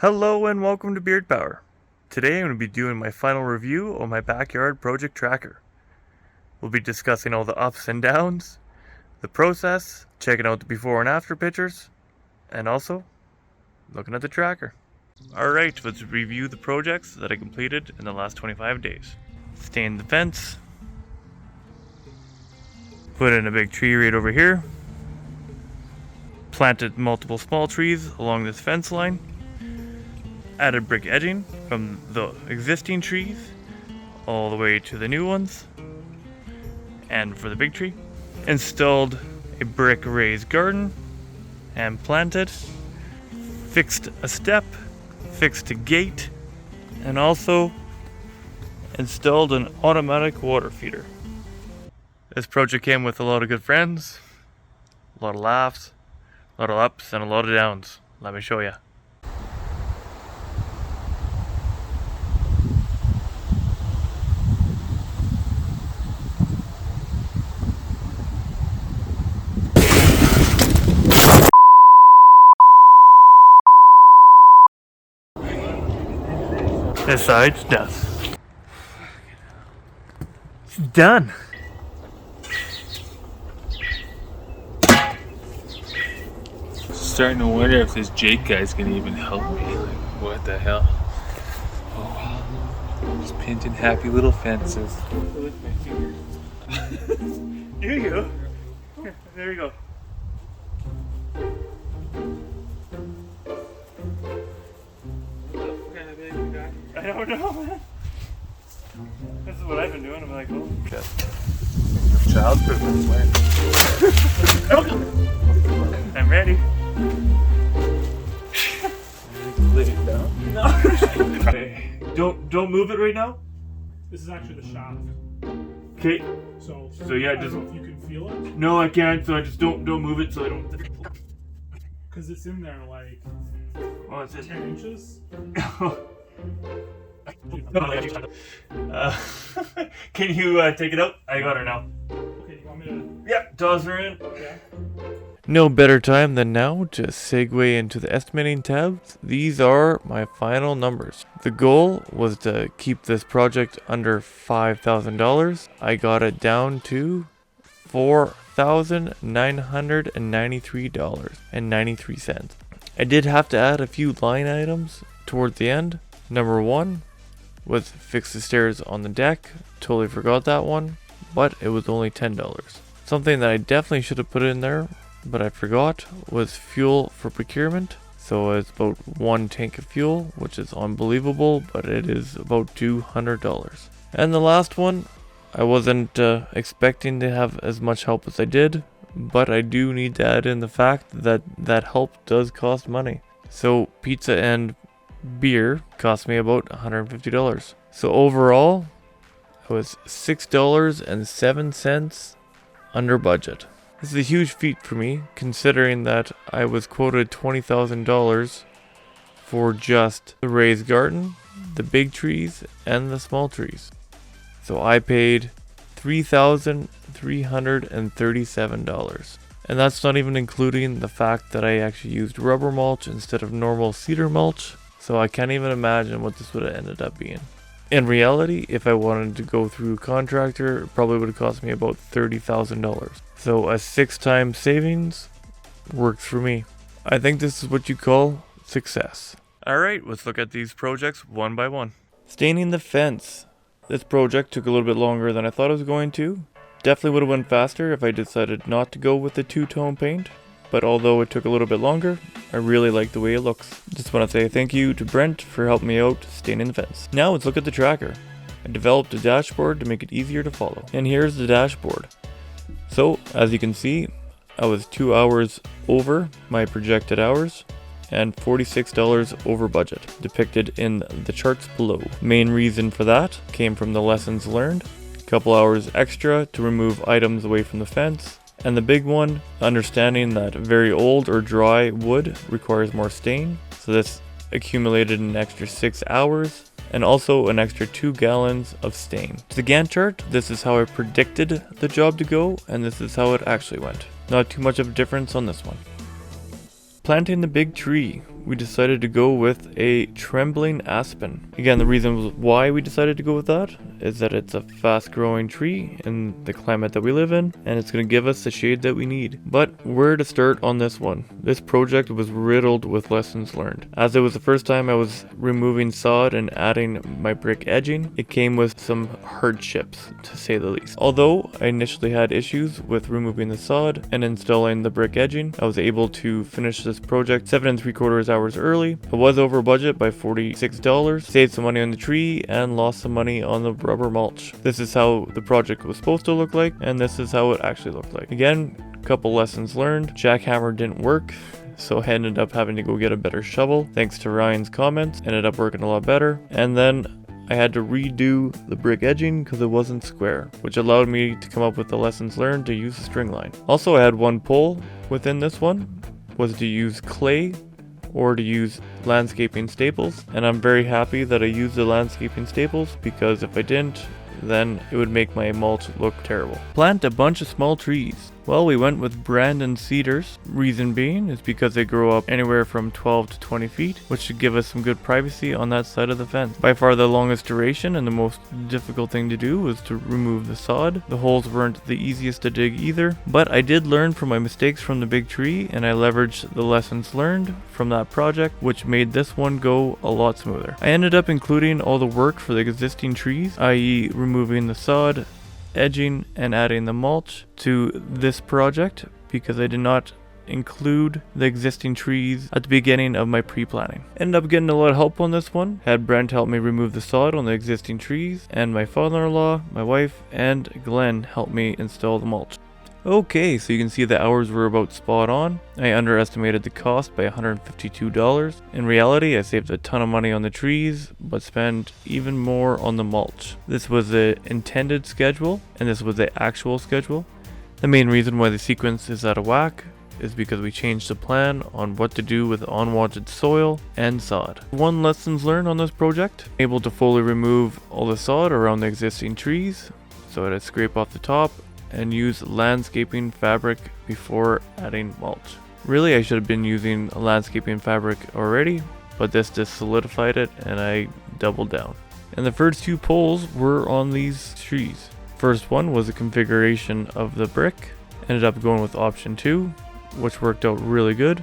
Hello and welcome to Beard Power. Today I'm going to be doing my final review of my backyard project tracker. We'll be discussing all the ups and downs, the process, checking out the before and after pictures, and also looking at the tracker. Alright, let's review the projects that I completed in the last 25 days. Stained the fence, put in a big tree right over here, planted multiple small trees along this fence line, added brick edging from the existing trees all the way to the new ones, and for the big tree, installed a brick raised garden and planted, fixed a step, fixed a gate, and also installed an automatic water feeder. This project came with a lot of good friends, a lot of laughs, a lot of ups and a lot of downs. Let me show you. This side's done. It's done. Starting to wonder if this Jake guy's gonna even help me. Like, what the hell? Oh wow. Just painting happy little fences. With my fingers. Here you go. There you go. What kind of baby guy? I don't know, man. This is what I've been doing. I'm like, oh, Okay. Childproof this way. I'm ready. Lay it down. No. Okay. Don't move it right now. This is actually the shaft. Okay. So Yeah, I just don't know if you can feel it no, I can't. So I just don't move it, so I don't. because it's in there like Oh, it's 10 inches. Can you take it out? I got her now. Okay, you want me to? Yep, toss her in. Yeah. No better time than now to segue into the estimating tabs. These are my final numbers. The goal was to keep this project under $5,000. I got it down to $4,993.93. I did have to add a few line items towards the end. Number one was fix the stairs on the deck. Totally forgot that one, but it was only $10. Something that I definitely should have put in there, but I forgot, was fuel for procurement. So it's about 1 tank of fuel, which is unbelievable, but it is about $200. And the last one, I wasn't expecting to have as much help as I did, but I do need to add in the fact that that help does cost money. So pizza and beer cost me about $150. So overall, it was $6.07 under budget. This is a huge feat for me, considering that I was quoted $20,000 for just the raised garden, the big trees, and the small trees. So I paid $3,337. And that's not even including the fact that I actually used rubber mulch instead of normal cedar mulch. So I can't even imagine what this would have ended up being. In reality, if I wanted to go through a contractor, it probably would have cost me about $30,000. So a 6 times savings works for me. I think this is what you call success. Alright, let's look at these projects one by one. Staining the fence. This project took a little bit longer than I thought it was going to. Definitely would have went faster if I decided not to go with the two-tone paint. But although it took a little bit longer, I really like the way it looks. Just want to say thank you to Brent for helping me out staining the fence. Now let's look at the tracker. I developed a dashboard to make it easier to follow. And here's the dashboard. So, as you can see, I was 2 hours over my projected hours and $46 over budget, depicted in the charts below. Main reason for that came from the lessons learned, a couple hours extra to remove items away from the fence, and the big one, understanding that very old or dry wood requires more stain, so this accumulated an extra 6 hours, and also an extra 2 gallons of stain. To the Gantt chart, this is how I predicted the job to go, and this is how it actually went. Not too much of a difference on this one. Planting the big tree. we decided to go with a trembling aspen. Again, the reason why we decided to go with that is that it's a fast growing tree in the climate that we live in, and it's going to give us the shade that we need. But where to start on this one? This project was riddled with lessons learned. As it was the first time I was removing sod and adding my brick edging, it came with some hardships, to say the least. Although I initially had issues with removing the sod and installing the brick edging, I was able to finish this project 7 3/4 hours early. I was over budget by $46, saved some money on the tree, and lost some money on the rubber mulch. This is how the project was supposed to look like, and this is how it actually looked like. Again, couple lessons learned. Jackhammer didn't work, so I ended up having to go get a better shovel. Thanks to Ryan's comments, ended up working a lot better. And then I had to redo the brick edging because it wasn't square, which allowed me to come up with the lessons learned to use a string line. Also, I had one pull within this one, was to use clay or to use landscaping staples, and I'm very happy that I used the landscaping staples, because if I didn't, then it would make my mulch look terrible. Plant a bunch of small trees. Well, we went with Brandon cedars. Reason being is because they grow up anywhere from 12 to 20 feet, which should give us some good privacy on that side of the fence. By far the longest duration and the most difficult thing to do was to remove the sod. The holes weren't the easiest to dig either, but I did learn from my mistakes from the big tree, and I leveraged the lessons learned from that project, which made this one go a lot smoother. I ended up including all the work for the existing trees, i.e. removing the sod, edging, and adding the mulch to this project, because I did not include the existing trees at the beginning of my pre-planning. Ended up getting a lot of help on this one. Had Brent help me remove the sod on the existing trees, and my father-in-law, my wife, and Glenn helped me install the mulch. Okay, so you can see the hours were about spot on. I underestimated the cost by $152. In reality, I saved a ton of money on the trees, but spent even more on the mulch. This was the intended schedule, and this was the actual schedule. The main reason why the sequence is out of whack is because we changed the plan on what to do with unwanted soil and sod. One lessons learned on this project: able to fully remove all the sod around the existing trees, so I had to scrape off the top and use landscaping fabric before adding mulch. Really, I should have been using landscaping fabric already, but this just solidified it and I doubled down. And the first two poles were on these trees. First one was the configuration of the brick. Ended up going with option 2, which worked out really good.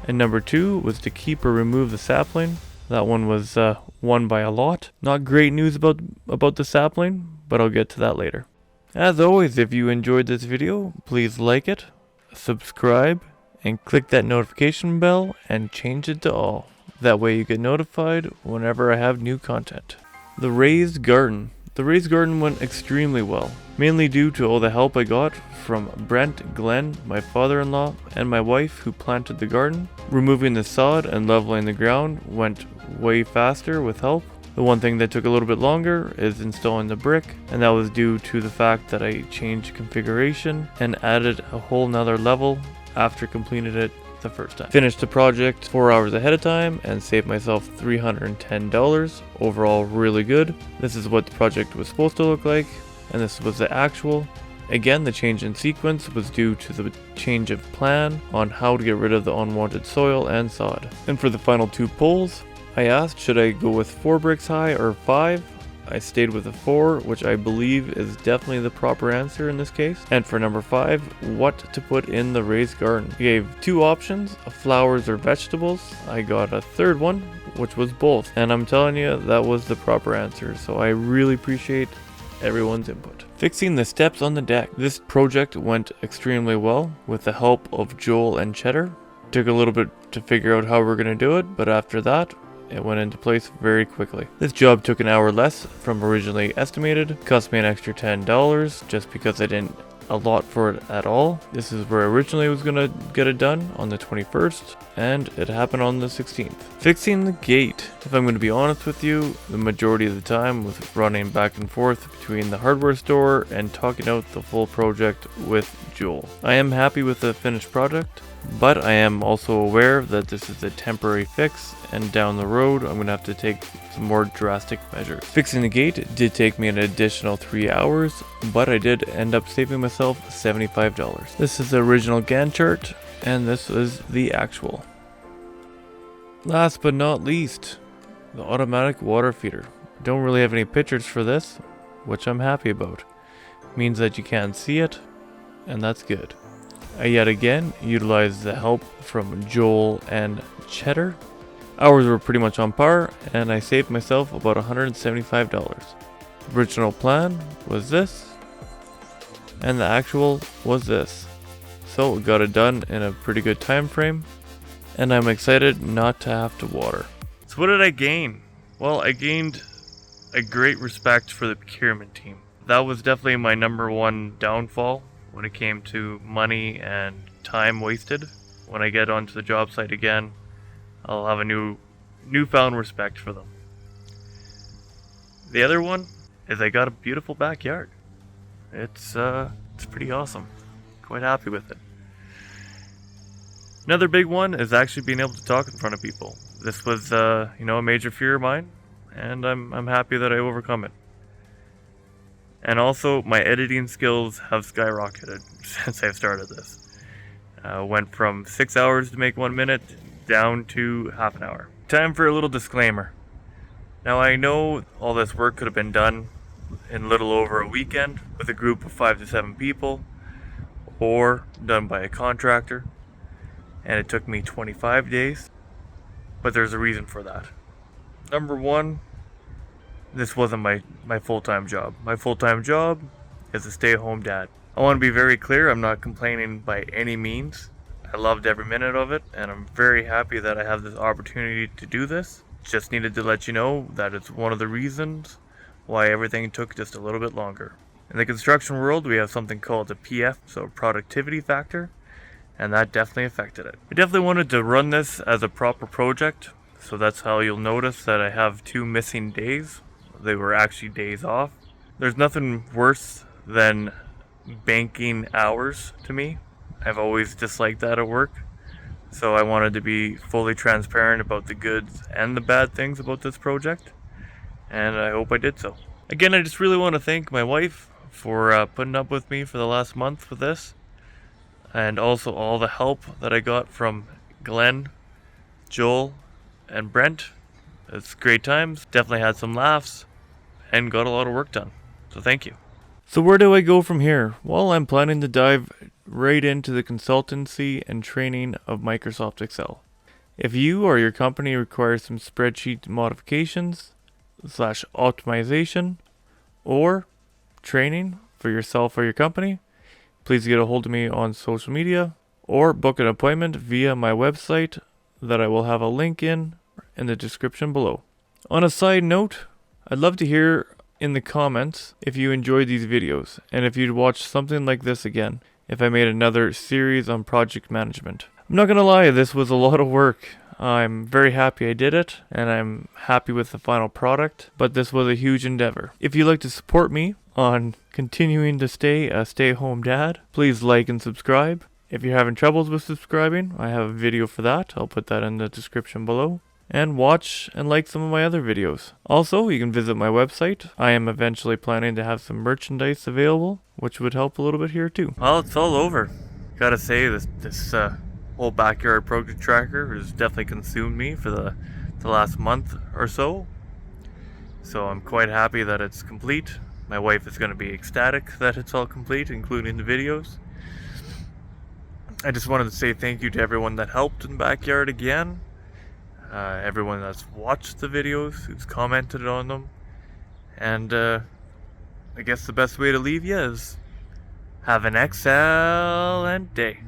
And number 2 was to keep or remove the sapling. That one was won by a lot. Not great news about the sapling, but I'll get to that later. As always, if you enjoyed this video, please like it, subscribe, and click that notification bell and change it to all. That way you get notified whenever I have new content. The raised garden. The raised garden went extremely well, mainly due to all the help I got from Brent, Glenn, my father-in-law, and my wife who planted the garden. Removing the sod and leveling the ground went way faster with help. The one thing that took a little bit longer is installing the brick, and that was due to the fact that I changed configuration and added a whole nother level after completing it the first time. Finished the project 4 hours ahead of time and saved myself $310. Overall, really good. This is what the project was supposed to look like, and this was the actual. Again, the change in sequence was due to the change of plan on how to get rid of the unwanted soil and sod. And for the final 2 poles, I asked, should I go with 4 bricks high or 5? I stayed with a 4, which I believe is definitely the proper answer in this case. And for number 5, what to put in the raised garden. I gave 2 options, flowers or vegetables. I got a third one, which was both. And I'm telling you, that was the proper answer. So I really appreciate everyone's input. Fixing the steps on the deck. This project went extremely well with the help of Joel and Cheddar. Took a little bit to figure out how we're going to do it, but after that, it went into place very quickly. This job took an hour less from originally estimated. Cost me an extra $10 just because I didn't allot for it at all. This is where originally I was going to get it done on the 21st, and it happened on the 16th. Fixing the gate. If I'm going to be honest with you, the majority of the time was running back and forth between the hardware store and talking out the full project with Joel. I am happy with the finished product, but I am also aware that this is a temporary fix, and down the road I'm going to have to take some more drastic measures. Fixing the gate did take me an additional 3 hours, but I did end up saving myself $75. This is the original Gantt chart, and this is the actual. Last but not least, the automatic water feeder. Don't really have any pictures for this, which I'm happy about. Means that you can't see it, and that's good. I yet again utilized the help from Joel and Cheddar. Hours were pretty much on par, and I saved myself about $175. The original plan was this, and the actual was this. So we got it done in a pretty good time frame, and I'm excited not to have to water. So what did I gain? Well, I gained a great respect for the procurement team. That was definitely my number one downfall when it came to money and time wasted. When I get onto the job site again, I'll have a newfound respect for them. The other one is I got a beautiful backyard. It's pretty awesome. Quite happy with it. Another big one is actually being able to talk in front of people. This was a major fear of mine, and I'm happy that I overcome it. And also, my editing skills have skyrocketed since I've started this. Went from 6 hours to make 1 minute down to half an hour. Time for a little disclaimer. Now I know all this work could have been done in little over a weekend with a group of 5 to 7 people, or done by a contractor, and it took me 25 days, but there's a reason for that. Number one, this wasn't my full-time job. My full-time job is a stay-at-home dad. I want to be very clear, I'm not complaining by any means. I loved every minute of it, and I'm very happy that I have this opportunity to do this. Just needed to let you know that it's one of the reasons why everything took just a little bit longer. In the construction world, we have something called a PF, so productivity factor, and that definitely affected it. I definitely wanted to run this as a proper project, so that's how you'll notice that I have 2 missing days. They were actually days off. There's nothing worse than banking hours to me. I've always disliked that at work, so I wanted to be fully transparent about the goods and the bad things about this project, and I hope I did so. Again, I just really want to thank my wife for putting up with me for the last month with this, and also all the help that I got from Glenn, Joel, and Brent. It's great times, definitely had some laughs, and got a lot of work done, so thank you. So where do I go from here? Well, I'm planning to dive right into the consultancy and training of Microsoft Excel. If you or your company requires some spreadsheet modifications / optimization or training for yourself or your company, please get a hold of me on social media or book an appointment via my website that I will have a link in the description below. On a side note, I'd love to hear in the comments if you enjoyed these videos and if you'd watch something like this again if I made another series on project management. I'm not gonna lie, this was a lot of work. I'm very happy I did it, and I'm happy with the final product, but this was a huge endeavor. If you'd like to support me on continuing to stay a stay-at-home dad, please like and subscribe. If you're having troubles with subscribing, I have a video for that. I'll put that in the description below. And watch and like some of my other videos. Also, you can visit my website. I am eventually planning to have some merchandise available, which would help a little bit here too. Well, it's all over. Gotta say, this whole backyard project tracker has definitely consumed me for the last month or so. So I'm quite happy that it's complete. My wife is going to be ecstatic that it's all complete, including the videos. I just wanted to say thank you to everyone that helped in the backyard again. Everyone that's watched the videos, who's commented on them. And I guess the best way to leave you is have an excellent day.